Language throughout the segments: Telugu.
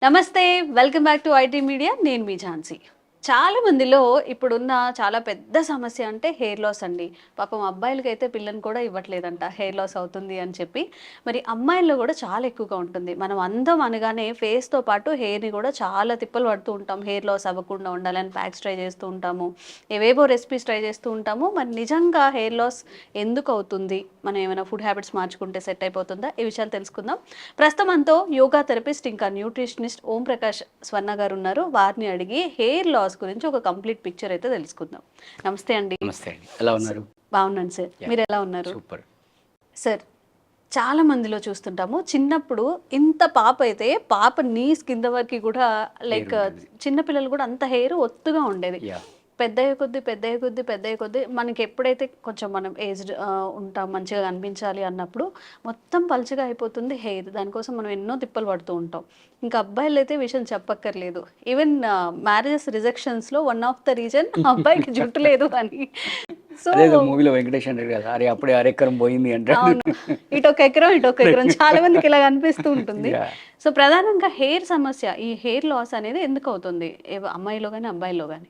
నమస్తే, welcome back to IT media. నేను మీ ఝాన్సీ. చాలా మందిలో ఇప్పుడున్న చాలా పెద్ద సమస్య అంటే హెయిర్ లాస్ అండి. పాపం అబ్బాయిలకైతే పిల్లని కూడా ఇవ్వట్లేదంట హెయిర్ లాస్ అవుతుంది అని చెప్పి. మరి అమ్మాయిల్లో కూడా చాలా ఎక్కువగా ఉంటుంది. మనం అందం అనగానే ఫేస్తో పాటు హెయిర్ని కూడా చాలా తిప్పలు పడుతూ ఉంటాం. హెయిర్ లాస్ అవ్వకుండా ఉండాలని ప్యాక్స్ ట్రై చేస్తూ ఉంటాము, ఏవేవో రెసిపీస్ ట్రై చేస్తూ ఉంటాము. మరి నిజంగా హెయిర్ లాస్ ఎందుకు అవుతుంది, మనం ఏమైనా ఫుడ్ హ్యాబిట్స్ మార్చుకుంటే సెట్ అయిపోతుందా, ఈ విషయాలు తెలుసుకుందాం. ప్రస్తుతం మనతో యోగా థెరపిస్ట్ ఇంకా న్యూట్రిషనిస్ట్ ఓం ప్రకాష్ స్వర్ణ గారు ఉన్నారు. వారిని అడిగి హెయిర్ లాస్ గురించి ఒక కంప్లీట్ పిక్చర్ అయితే తెలుసుకుందాం. నమస్తే అండి. నమస్తే అండి, ఎలా ఉన్నారు? బాగున్నాను సార్, మీరు ఎలా ఉన్నారు? సూపర్ సార్, చాలా మందిలో చూస్తుంటాము చిన్నప్పుడు ఇంత పాప అయితే పాప నీస్ కింద వరకు కూడా లైక్ చిన్నపిల్లలు కూడా అంత హెయిర్ ఒత్తుగా ఉండేది. పెద్దయ్యే కొద్దీ మనకి ఎప్పుడైతే కొంచెం మనం ఏజ్డ్ ఉంటాం, మంచిగా కనిపించాలి అన్నప్పుడు మొత్తం పలుచగా అయిపోతుంది హెయిర్. దానికోసం మనం ఎన్నో తిప్పలు పడుతూ ఉంటాం. ఇంకా అబ్బాయిలు అయితే విషయం చెప్పక్కర్లేదు. ఈవెన్ మ్యారేజెస్ రిజెక్షన్స్లో వన్ ఆఫ్ ద రీజన్ అబ్బాయికి జుట్టు లేదు అని. సో మూవీలో వెంకటేష్ అంటారు కదా, అరే అప్పుడే అరెక్కరం పోయింది అంటే. అవును, ఇటొక ఎకరం చాలా మందికి ఇలా అనిపిస్తూ ఉంటుంది. సో ప్రధానంగా హెయిర్ సమస్య, ఈ హెయిర్ లాస్ అనేది ఎందుకు అవుతుంది అమ్మాయిలో కానీ అబ్బాయిలో కానీ?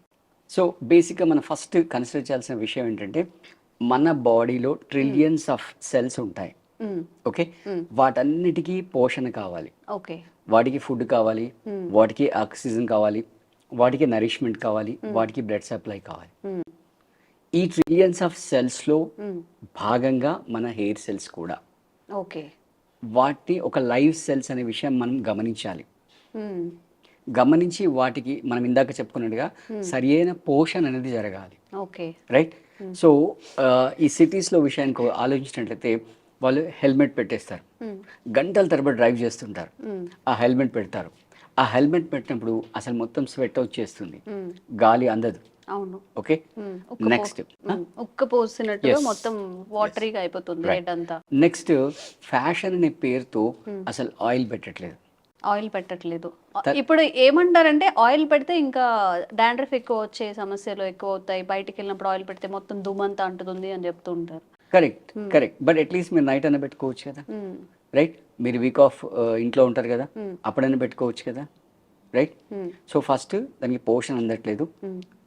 సో బేసిక్గా మనం ఫస్ట్ కన్సిడర్ చేయాల్సిన విషయం ఏంటంటే, మన బాడీలో ట్రిలియన్స్ ఆఫ్ సెల్స్ ఉంటాయి. ఓకే, వాటన్నిటికీ పోషణ కావాలి. ఓకే, వాటికి ఫుడ్ కావాలి, వాటికి ఆక్సిజన్ కావాలి, వాటికి నరిష్మెంట్ కావాలి, వాటికి బ్లడ్ సప్లై కావాలి. ఈ ట్రిలియన్స్ ఆఫ్ సెల్స్లో భాగంగా మన హెయిర్ సెల్స్ కూడా. ఓకే, వాటి ఒక లైవ్ సెల్స్ అనే విషయం మనం గమనించాలి. గమనించి వాటికి మనం ఇందాక చెప్పుకున్నట్టుగా సరి అయిన పోషణ అనేది జరగాలి. Okay, right. సో ఈ సిటీస్లో విషయానికి ఆలోచించినట్లయితే వాళ్ళు హెల్మెట్ పెట్టేస్తారు, గంటల తరబడి డ్రైవ్ చేస్తుంటారు, ఆ హెల్మెట్ పెడతారు. ఆ హెల్మెట్ పెట్టినప్పుడు అసలు మొత్తం స్వెట్ వచ్చేస్తుంది, గాలి అందదు. అవును. ఓకే, నెక్స్ట్ ఉక్క పోసినట్టుగా మొత్తం వాటరీగా అయిపోతుంది హెడ్ అంతా. నెక్స్ట్ ఫ్యాషన్ అనే పేరుతో అసలు ఆయిల్ పెట్టట్లేదు. ఇప్పుడు ఏమంటారంటే ఆయిల్ పెడితే ఇంకా డాండ్రఫ్ ఎక్కువ వచ్చే సమస్యలు ఎక్కువ అవుతాయి, బయటికి వెళ్ళినప్పుడు ఆయిల్ పెడితే మొత్తం దుమ్మంతా అంటుతుంది అని చెప్తూ ఉంటారు. కరెక్ట్. బట్ అట్లీస్ట్ మీరు నైట్ అయినా పెట్టుకోవచ్చు కదా, రైట్? మీరు వీక్ ఆఫ్ ఇంట్లో ఉంటారు కదా, అప్పుడైనా పెట్టుకోవచ్చు కదా, రైట్? సో ఫస్ట్ దానికి పోషణ అందట్లేదు,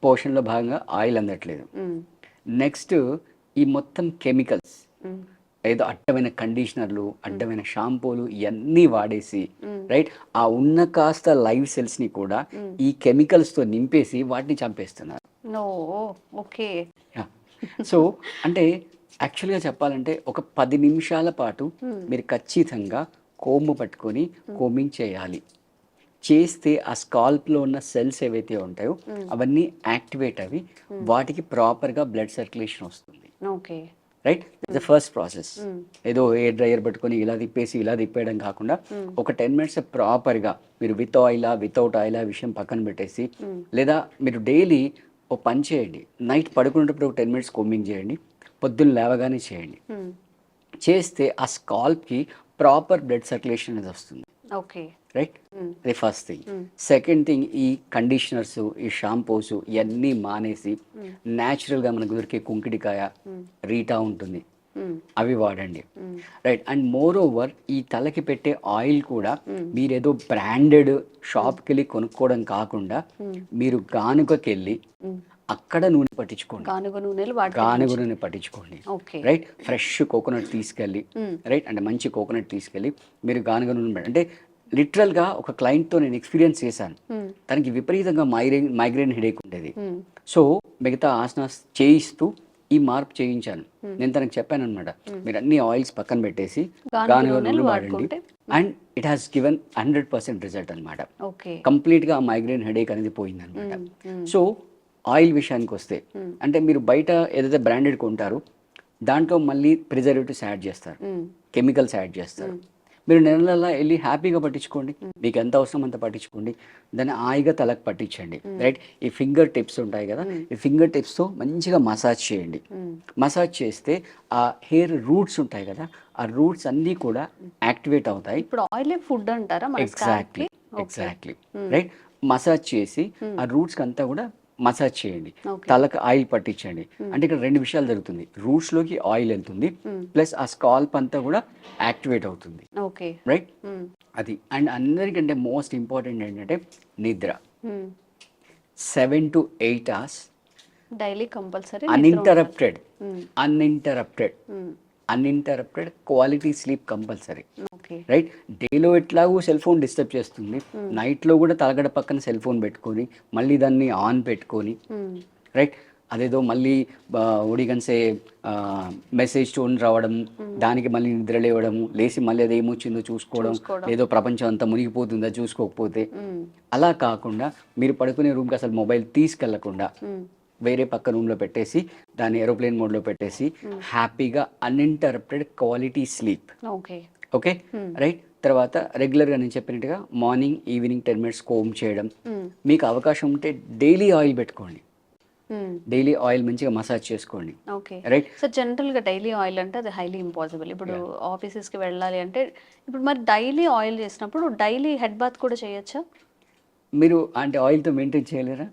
పోషణలో భాగంగా ఆయిల్ అందట్లేదు. నెక్స్ట్ ఈ మొత్తం కెమికల్స్, ఏదో అడ్డమైన కండిషనర్లు, అడ్డమైన షాంపూలు ఇవన్నీ వాడేసి, రైట్, ఆ ఉన్న కాస్త లైవ్ సెల్స్ని కూడా ఈ కెమికల్స్తో నింపేసి వాటిని చంపేస్తున్నారు. ఓకే, సో అంటే యాక్చువల్గా చెప్పాలంటే ఒక 10 నిమిషాల పాటు మీరు ఖచ్చితంగా కోంబు పట్టుకొని కోమింగ్ చేయాలి. చేస్తే ఆ స్కాల్ప్లో ఉన్న సెల్స్ ఏవైతే ఉంటాయో అవన్నీ యాక్టివేట్ అవి వాటికి ప్రాపర్గా బ్లడ్ సర్క్యులేషన్ వస్తుంది. Okay, right, the first process. ఏదో హెయిర్ డ్రైయర్ పెట్టుకొని ఇలా తిప్పేసి ఇలా తిప్పేయడం కాకుండా ఒక 10 మినిట్స్ ప్రాపర్గా మీరు విత్ ఆయిలా వితౌట్ ఆయిలా విషయం పక్కన పెట్టేసి, లేదా మీరు డైలీ ఓ పని చేయండి, నైట్ పడుకునేటప్పుడు ఒక 10 మినిట్స్ కోమింగ్ చేయండి, పొద్దున్న లేవగానే చేయండి. చేస్తే ఆ స్కాల్ప్కి ప్రాపర్ బ్లడ్ సర్క్యులేషన్ అనేది వస్తుంది. ఓకే, రైట్, అది ఫస్ట్ థింగ్. సెకండ్ థింగ్, ఈ కండిషనర్స్, ఈ షాంపూస్ ఇవన్నీ మానేసి న్యాచురల్గా మనకు దొరికే కుంకిడికాయ, రీటా ఉంటుంది, అవి వాడండి. రైట్, అండ్ మోర్ ఓవర్ ఈ తలకి పెట్టే ఆయిల్ కూడా మీరు ఏదో బ్రాండెడ్ షాప్కి వెళ్ళి కొనుక్కోవడం కాకుండా మీరు గానుగకి వెళ్ళి అక్కడ నూనె పట్టించుకోండి, గానుగ నూనె పట్టించుకోండి. రైట్, ఫ్రెష్ కోకోనట్ తీసుకెళ్ళి, రైట్, అంటే మంచి కోకోనట్ తీసుకెళ్ళి మీరు గానుగ నూనె అంటే లిటరల్గా ఒక క్లయింట్తో నేను ఎక్స్పీరియన్స్ చేశాను. తనకి విపరీతంగా మైగ్రేన్ హెడేక్ ఉండేది. సో మిగతా ఆసనాస్ చేయిస్తూ ఈ మార్పు చేయించాను. నేను తనకు చెప్పాను అనమాట, మీరు అన్ని ఆయిల్స్ పక్కన పెట్టేసి గానుగ నూనె వాడండి, and it has given 100% result అనమాట. కంప్లీట్గా ఆ మైగ్రేన్ హెడేక్ అనేది పోయింది అనమాట. సో ఆయిల్ విషయానికి వస్తే, అంటే మీరు బయట ఏదైతే బ్రాండెడ్ కొంటారో దాంట్లో మళ్ళీ ప్రిజర్వేటివ్స్ యాడ్ చేస్తారు, కెమికల్స్ యాడ్ చేస్తారు. మీరు నెలలా వెళ్ళి హ్యాపీగా పట్టించుకోండి, మీకు ఎంత అవసరం అంత పట్టించుకోండి, దాన్ని హాయిగా తలకు పట్టించండి. రైట్, ఈ ఫింగర్ టిప్స్ ఉంటాయి కదా, ఈ ఫింగర్ టిప్స్తో మంచిగా మసాజ్ చేయండి. మసాజ్ చేస్తే ఆ హెయిర్ రూట్స్ ఉంటాయి కదా, ఆ రూట్స్ అన్నీ కూడా యాక్టివేట్ అవుతాయి. ఇప్పుడు ఆయిల్ ఫుడ్ అంటారా? ఎగ్జాక్ట్లీ. రైట్, మసాజ్ చేసి ఆ రూట్స్కి అంతా కూడా మసాజ్ చేయండి, ఓకే. తలకు ఆయిల్ పట్టించండి. అంటే ఇక్కడ రెండు విషయాలు జరుగుతుంది, రూట్స్లోకి ఆయిల్ వెళ్తుంది, ప్లస్ ఆ స్కాల్ప్ అంతా కూడా యాక్టివేట్ అవుతుంది, ఓకే. రైట్? అది. అండ్ అందరికంటే మోస్ట్ ఇంపార్టెంట్ ఏంటంటే నిద్ర. 7 to 8 hours daily compulsory uninterrupted quality sleep compulsory, okay. Right? డేలో ఎట్లాగూ సెల్ ఫోన్ డిస్టర్బ్ చేస్తుంది, నైట్లో కూడా తలగడ పక్కన సెల్ ఫోన్ పెట్టుకొని మళ్ళీ దాన్ని ఆన్ పెట్టుకొని, రైట్? అదేదో మళ్ళీ ఒడిగన్సే మెసేజ్ టోన్ రావడం, దానికి మళ్ళీ నిద్ర లేవడము, లేచి మళ్ళీ అది ఏమొచ్చిందో చూసుకోవడం, ఏదో ప్రపంచం అంతా మునిగిపోతుందా చూసుకోకపోతే. అలా కాకుండా మీరు పడుకునే రూమ్కి అసలు మొబైల్ తీసుకెళ్లకుండా వేరే పక్క రూమ్లో పెట్టేసి దాన్ని ఏరోప్లేన్ మోడ్లో పెట్టేసి హ్యాపీగా uninterrupted quality sleep, okay. Okay, right? తర్వాత రెగ్యులర్గా నేను చెప్పినట్టుగా మార్నింగ్ ఈవినింగ్ 10 minutes కోమ్ చేయడం, మీకు అవకాశం ఉంటే డైలీ ఆయిల్ పెట్టుకోండి, డైలీ ఆయిల్ మంచిగా మసాజ్ చేసుకోండి, ఓకే. రైట్? సో జనరల్గా డైలీ ఆయిల్ అంటే అది హైలీ ఇంపాసిబుల్. ఇప్పుడు ఆఫీసెస్కి వెళ్ళాలి అంటే ఇప్పుడు మరి డైలీ ఆయిల్ చేసినప్పుడు డైలీ హెడ్ బాత్ కూడా చేయొచ్చా? మీరు అంటే ఆయిల్తో మెయింటైన్ చేయలేరా?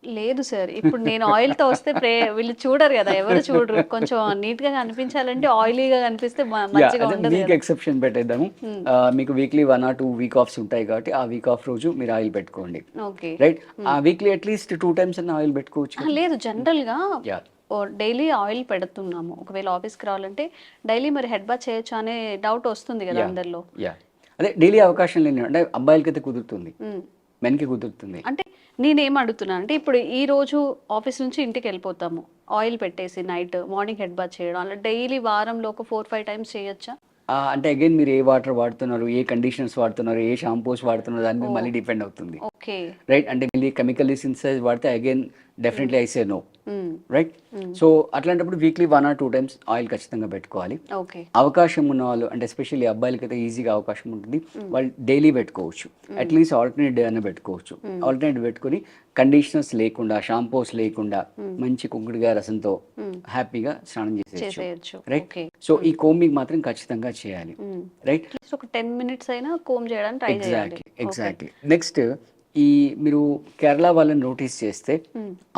లేదు సార్, ఇప్పుడు నేను ఆయిల్తో వస్తే వీళ్ళు చూడరు కదా, ఎవరు చూడరు. కొంచెం నీట్గా కనిపించాలంటే ఆయిలీగా కనిపిస్తే మంచిగా ఉండదు మీకు కదా. ఎక్సెప్షన్ పెట్టేద్దాము. మీకు వీక్లీ 1 or 2 వీక్ ఆఫ్స్ ఉంటాయి కాబట్టి ఆ వీక్ ఆఫ్ రోజు మీరు ఆయిల్ పెట్టుకోండి, ఓకే. రైట్? ఆ వీక్లీ అట్లీస్ట్ 2 times అన్న ఆయిల్ పెట్టుకోవచ్చు. లేదు, జనరల్గా యా, డైలీ ఆయిల్ పెడుతున్నాము, ఒకవేళ ఆఫీస్కి రావాలంటే డైలీ మరి హెడ్ బాత్ చేయొచ్చు అనే డౌట్ వస్తుంది కదా అందరిలో. యా, అదే డైలీ అవకాశం లేని అంటే అబ్బాయిలకైతే కుదురుతుంది, మెన్కి కుదురుతుంది. అంటే నేనేం అడుగుతున్నాను అంటే ఇప్పుడు ఈ రోజు ఆఫీస్ నుంచి ఇంటికి వెళ్ళిపోతాము, ఆయిల్ పెట్టేసి నైట్ మార్నింగ్ హెడ్ బాత్ చేయడం, అలా డైలీ వారంలో ఒక 4-5 times చేయొచ్చా? అంటే అగైన్ మీరు ఏ వాటర్ వాడుతున్నారు, ఏ కండిషనర్స్ వాడుతున్నారు, ఏ షాంపూస్ వాడుతున్నారు, దాని మీద మళ్ళీ డిపెండ్ అవుతుంది, ఓకే. రైట్? అంటే మళ్ళీ కెమికల్లీ సింథసైజ్ వాడితే again definitely I say no, right? So అట్లాంటప్పుడు వీక్లీ 1 or 2 times ఆయిల్ ఖచ్చితంగా పెట్టుకోవాలి. ఓకే. అవకాశం ఉన్న వాళ్ళు అంటే ఎస్పెషల్లీ అబ్బాయిలకి అయితే ఈజీగా అవకాశం ఉంటుంది, వాళ్ళు డైలీ పెట్టుకోవచ్చు, అట్లీస్ట్ ఆల్టర్నేట్ డే అన్న పెట్టుకోవచ్చు. ఆల్టర్నేట్ పెట్టుకొని కండిషనర్స్ లేకుండా, షాంపూస్ లేకుండా మంచి కుంకుడుగా రసంతో హ్యాపీగా స్నానం చేసేయచ్చు, రైట్? సో ఈ కోమింగ్ మాత్రం ఖచ్చితంగా చేయాలి, రైట్? ఒక 10 minutes అయినా కోమ్ చేయడానికి ట్రై చేయాలి. ఎగ్జాక్ట్లీ. నెక్స్ట్, ఈ మీరు కేరళ వాళ్ళని నోటీస్ చేస్తే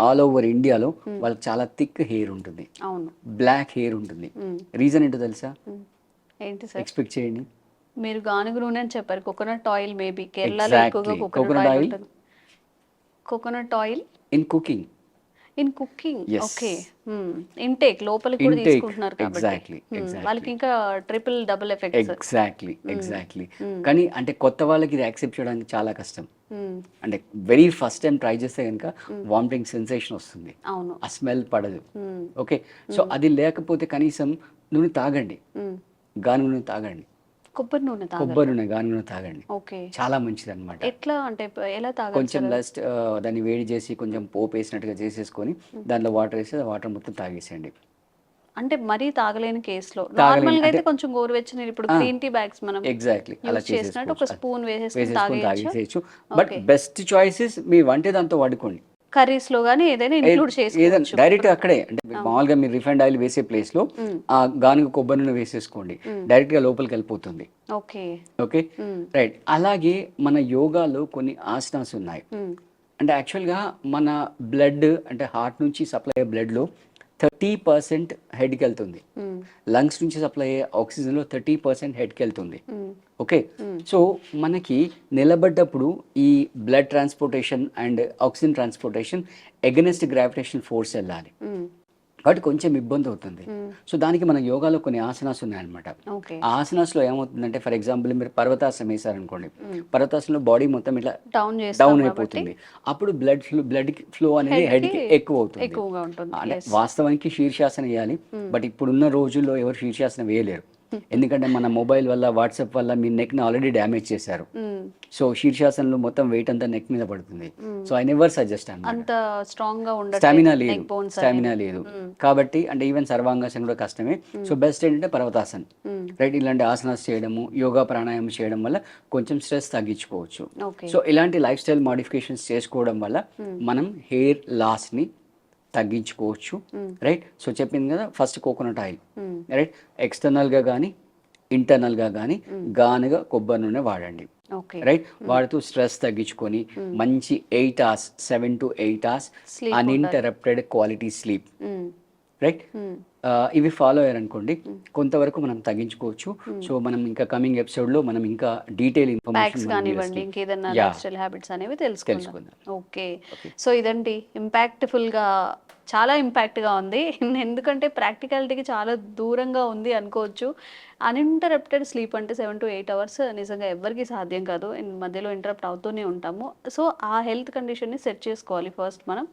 ఆల్ ఓవర్ ఇండియాలో వాళ్ళకి చాలా థిక్ హెయిర్ ఉంటుంది, అవును, బ్లాక్ హెయిర్ ఉంటుంది. రీజన్ ఏంటో తెలుసా? ఏంటి సార్? ఎక్స్పెక్ట్ చేయండి. మీరు గానుగ నూనె అని చెప్పారు, కోకోనట్ ఆయిల్, మేబీ కేరళలో ఎక్కువగా కోకోనట్ ఆయిల్ ఉంటుంది. Coconut oil in cooking, in cooking, okay. Intake లోపలికి కూడా తీసుకుంటున్నారు కాబట్టి వాళ్ళకి ఇంకా ట్రిపుల్ డబుల్ ఎఫెక్ట్స్. ఎగ్జాక్ట్లీ. కానీ అంటే కొత్త వాళ్ళకి ఇది యాక్సెప్ట్ చేయడానికి చాలా కష్టం. అంటే వెరీ ఫస్ట్ టైం ట్రై చేస్తే కనుక వామిటింగ్ సెన్సేషన్ వస్తుంది, అవును, ఆ స్మెల్ పడదు, ఓకే? సో అది లేకపోతే కనీసం నూనె తాగండి, గానుగ నూనె తాగండి, కొబ్బరి నూనె గానుగ నూనె తాగండి, ఓకే, చాలా మంచిది అనమాట. ఎట్లా అంటే ఎలా తాగాలి? కొంచెం జస్ట్ దాన్ని వేడి చేసి కొంచెం పోపు వేసినట్టుగా చేసేసుకొని దాంట్లో వాటర్ వేసి వాటర్ మొత్తం తాగేసేయండి. అంటే మరీ తాగలేని కేసులో నార్మల్ గా అయితే కొంచెం గోరువెచ్చని, ఇప్పుడు గ్రీన్ టీ బ్యాగ్స్ మనం ఎగ్జాక్ట్లీ అలా చేసినట్టు ఒక స్పూన్ వేసేసుకొని తాగేసేయచ్చు. బట్ బెస్ట్ చాయిసెస్ మీ వంటే దాంతో వాడుకోండి, కర్రీస్ లో గానీ ఏదైనా ఇంక్లూడ్ చేసుకోవచ్చు. డైరెక్ట్ అక్కడే అంటే మామూలుగా మీరు రిఫైండ్ ఆయిల్ వేసే ప్లేస్ లో ఆ గానుగ కొబ్బరి నూనె వేసేసుకోండి, డైరెక్ట్ గా లోపలికి వెళ్ళిపోతుంది, ఓకే, ఓకే, రైట్? అలాగే మన యోగాలో కొన్ని ఆసనాస్ ఉన్నాయి. అంటే యాక్చువల్గా మన బ్లడ్ అంటే హార్ట్ నుంచి సప్లై అయ్యే బ్లడ్లో 30% హెడ్కి వెళ్తుంది, లంగ్స్ నుంచి సప్లై అయ్యే ఆక్సిజన్లో 30% హెడ్కి వెళ్తుంది, ఓకే? సో మనకి నిలబడ్డప్పుడు ఈ blood transportation and oxygen transportation against gravitation force వెళ్ళాలి, కాబట్టి కొంచెం ఇబ్బంది అవుతుంది. సో దానికి మన యోగాలో కొన్ని ఆసనాస్ ఉన్నాయన్నమాట. ఆ ఆసనాస్లో ఏమవుతుందంటే, ఫర్ ఎగ్జాంపుల్ మీరు పర్వతాసనం వేసారనుకోండి, పర్వతాసనంలో బాడీ మొత్తం ఇట్లా డౌన్ అయిపోతుంది, అప్పుడు బ్లడ్ ఫ్లో అనేది హెడ్కి ఎక్కువ అవుతుంది. అంటే వాస్తవానికి శీర్షాసనం వేయాలి, బట్ ఇప్పుడున్న రోజుల్లో ఎవరు శీర్షాసనం వేయలేరు, ఎందుకంటే మన మొబైల్ వల్ల, వాట్సాప్ వల్ల మీ నెక్ని ఆల్రెడీ డ్యామేజ్ చేశారు. సో శీర్షాసనంలో మొత్తం వెయిట్ అంతా నెక్ మీద పడుతుంది. సో ఐ నెవర్ సజెస్ట్ అంత స్ట్రాంగ్ గా ఉండదు, స్టామినా లేదు కాబట్టి. అంటే ఈవెన్ సర్వాంగాసనం కూడా కష్టమే. సో బెస్ట్ ఏంటంటే పర్వతాసనం, రైట్? ఇలాంటి ఆసనాస్ చేయడము, యోగా ప్రాణాయామం చేయడం వల్ల కొంచెం స్ట్రెస్ తగ్గించుకోవచ్చు. సో ఇలాంటి లైఫ్ స్టైల్ మాడిఫికేషన్స్ చేసుకోవడం వల్ల మనం హెయిర్ లాస్ని తగ్గించుకోవచ్చు, రైట్? సో చెప్పింది కదా, ఫస్ట్ కోకోనట్ ఆయిల్, రైట్? ఎక్స్టర్నల్గా కానీ ఇంటర్నల్గా కానీ గానుగ కొబ్బరి నూనె వాడండి, ఓకే. రైట్ వాడుతూ స్ట్రెస్ తగ్గించుకొని మంచి 8 hours 7 to 8 hours Sleep uninterrupted quality sleep right ఇవి ఫాలో అయ్యారనుకోండి కొంతవరకు మనం తగ్గించుకోవచ్చు. సో మనం ఇంకా కమింగ్ ఎపిసోడ్లో మనం ఇంకా డీటెయిల్ బ్యాగ్స్ ఇన్ఫర్మేషన్ కానివ్వండి ఇంకేదన్నా యా లైఫ్ స్టైల్ హ్యాబిట్స్ అనేవి తెలుసుకుందాం. తెలుసుకుందాం. ఓకే. ఓకే. సో ఇదండి ఇంపాక్ట్ఫుల్గా చాలా ఇంపాక్ట్గా ఉంది. ఎందుకంటే ప్రాక్టికాలిటీకి చాలా దూరంగా ఉంది అనుకోవచ్చు. అన్ఇంటరప్టెడ్ స్లీప్ అంటే 7 to 8 అవర్స్ నిజంగా ఎవ్వరికీ సాధ్యం కాదు. మధ్యలో ఇంటరప్ట్ అవుతూనే ఉంటాము. సో ఆ హెల్త్ కండిషన్ని సెట్ చేసుకోవాలి ఫస్ట్ మనం.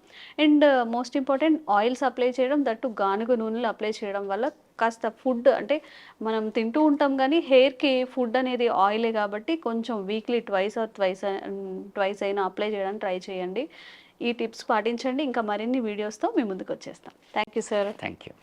And most important oils apply చేయడం, దట్టు గానుగ నూనెలు అప్లై చేయడం వల్ల కాస్త ఫుడ్ అంటే మనం తింటూ ఉంటాం కానీ హెయిర్కి ఫుడ్ అనేది ఆయిలే కాబట్టి కొంచెం వీక్లీ ట్వైస్ అయినా అప్లై చేయడానికి ట్రై చేయండి. ఈ టిప్స్ పాటించండి. ఇంకా మరిన్ని వీడియోస్తో మీ ముందుకు వచ్చేస్తాం. Thank you sir. Thank you.